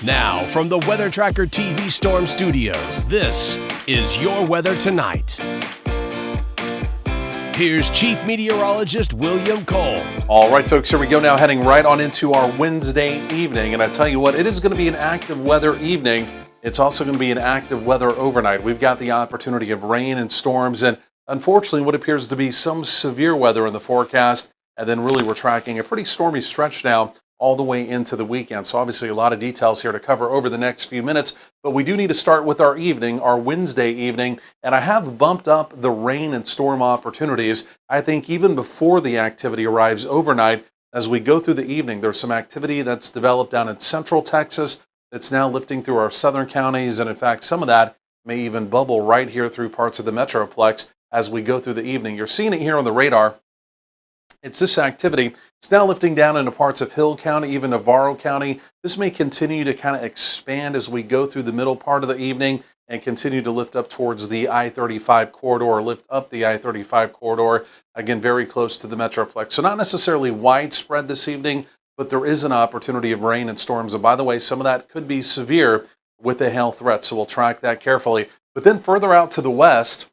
Now, from the Weather Tracker TV Storm Studios, this is your weather tonight. Here's Chief Meteorologist William Cole. All right, folks, here we go now, heading right on into our Wednesday evening. And I tell you what, it is going to be an active weather evening. It's also going to be an active weather overnight. We've got the opportunity of rain and storms and, unfortunately, what appears to be some severe weather in the forecast. And then really we're tracking a pretty stormy stretch now all the way into the weekend. So obviously a lot of details here to cover over the next few minutes, but we do need to start with our evening, our Wednesday evening, and I have bumped up the rain and storm opportunities. I think even before the activity arrives overnight, as we go through the evening, there's some activity that's developed down in central Texas that's now lifting through our southern counties, and in fact, some of that may even bubble right here through parts of the Metroplex as we go through the evening. You're seeing it here on the radar. It's this activity. It's now lifting down into parts of Hill County, even Navarro County. This may continue to kind of expand as we go through the middle part of the evening and continue to lift up towards the I-35 corridor, lift up the I-35 corridor, again, very close to the Metroplex. So not necessarily widespread this evening, but there is an opportunity of rain and storms. And by the way, some of that could be severe with the hail threat, so we'll track that carefully. But then further out to the west,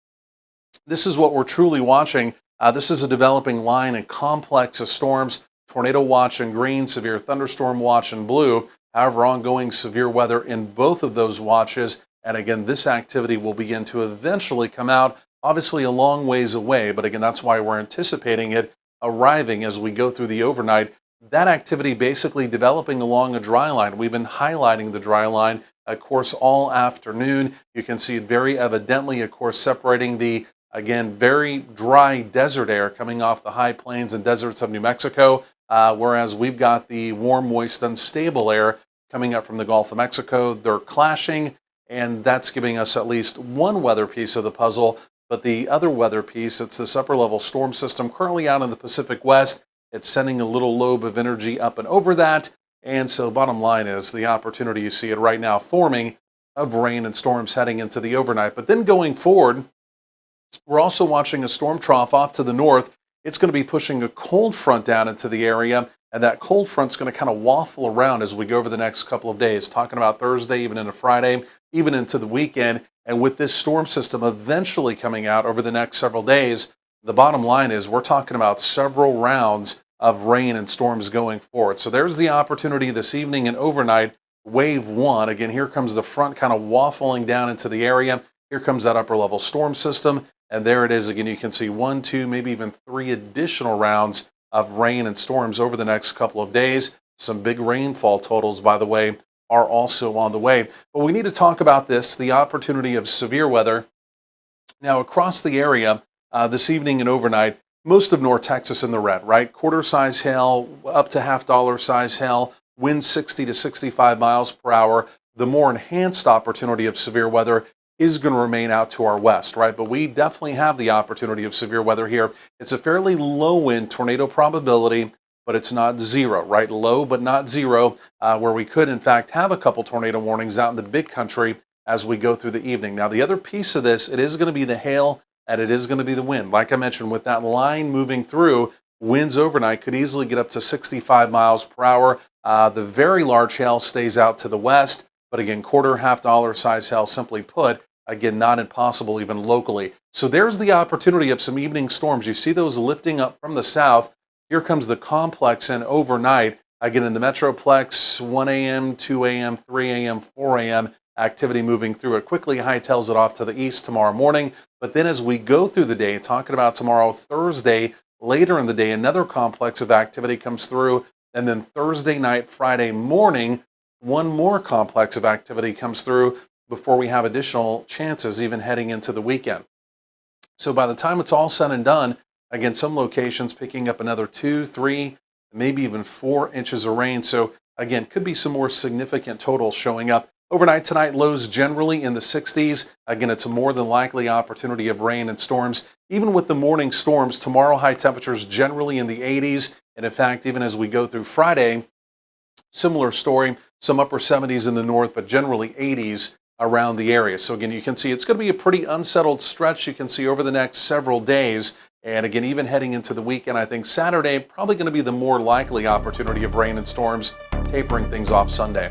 this is what we're truly watching. This is a developing line and complex of storms, tornado watch in green, severe thunderstorm watch in blue. However, ongoing severe weather in both of those watches. And again, this activity will begin to eventually come out, obviously a long ways away. But again, that's why we're anticipating it arriving as we go through the overnight. That activity basically developing along a dry line. We've been highlighting the dry line, of course, all afternoon. You can see it very evidently, of course, separating the again, very dry desert air coming off the high plains and deserts of New Mexico, whereas we've got the warm, moist, unstable air coming up from the Gulf of Mexico. They're clashing, and that's giving us at least one weather piece of the puzzle. But the other weather piece, it's this upper-level storm system currently out in the Pacific West. It's sending a little lobe of energy up and over that. And so bottom line is the opportunity, you see it right now, forming of rain and storms heading into the overnight. But then going forward, we're also watching a storm trough off to the north. It's going to be pushing a cold front down into the area, and that cold front's going to kind of waffle around as we go over the next couple of days, talking about Thursday, even into Friday, even into the weekend. And with this storm system eventually coming out over the next several days, the bottom line is we're talking about several rounds of rain and storms going forward. So there's the opportunity this evening and overnight, wave one. Again, here comes the front kind of waffling down into the area. Here comes that upper level storm system. And there it is again. You can see 1, 2, maybe even 3 additional rounds of rain and storms over the next couple of days. Some big rainfall totals, by the way, are also on the way. But we need to talk about this, the opportunity of severe weather. Now, across the area this evening and overnight, most of North Texas in the red, right? Quarter-size hail, up to half-dollar-size hail, winds 60 to 65 miles per hour. The more enhanced opportunity of severe weather is going to remain out to our west, right? But we definitely have the opportunity of severe weather here. It's a fairly low wind tornado probability, but it's not zero, right? Low, but not zero, where we could, in fact, have a couple tornado warnings out in the big country as we go through the evening. Now, the other piece of this, it is going to be the hail and it is going to be the wind. Like I mentioned, with that line moving through, winds overnight could easily get up to 65 miles per hour. The very large hail stays out to the west, but again, quarter, half-dollar size hail, simply put, again, not impossible even locally. So there's the opportunity of some evening storms. You see those lifting up from the south. Here comes the complex and overnight. Again, in the Metroplex, 1 a.m., 2 a.m., 3 a.m., 4 a.m., activity moving through it quickly. Hightails it off to the east tomorrow morning. But then as we go through the day, talking about tomorrow, Thursday, later in the day, another complex of activity comes through. And then Thursday night, Friday morning, one more complex of activity comes through before we have additional chances even heading into the weekend. So by the time it's all said and done, again, some locations picking up another 2, 3, maybe even 4 inches of rain. So again, could be some more significant totals showing up. Overnight tonight, lows generally in the 60s. Again, it's a more than likely opportunity of rain and storms. Even with the morning storms, tomorrow high temperatures generally in the 80s. And in fact, even as we go through Friday, similar story, some upper 70s in the north, but generally 80s around the area. So again, you can see it's going to be a pretty unsettled stretch you can see over the next several days. And again, even heading into the weekend, I think Saturday probably going to be the more likely opportunity of rain and storms, tapering things off Sunday.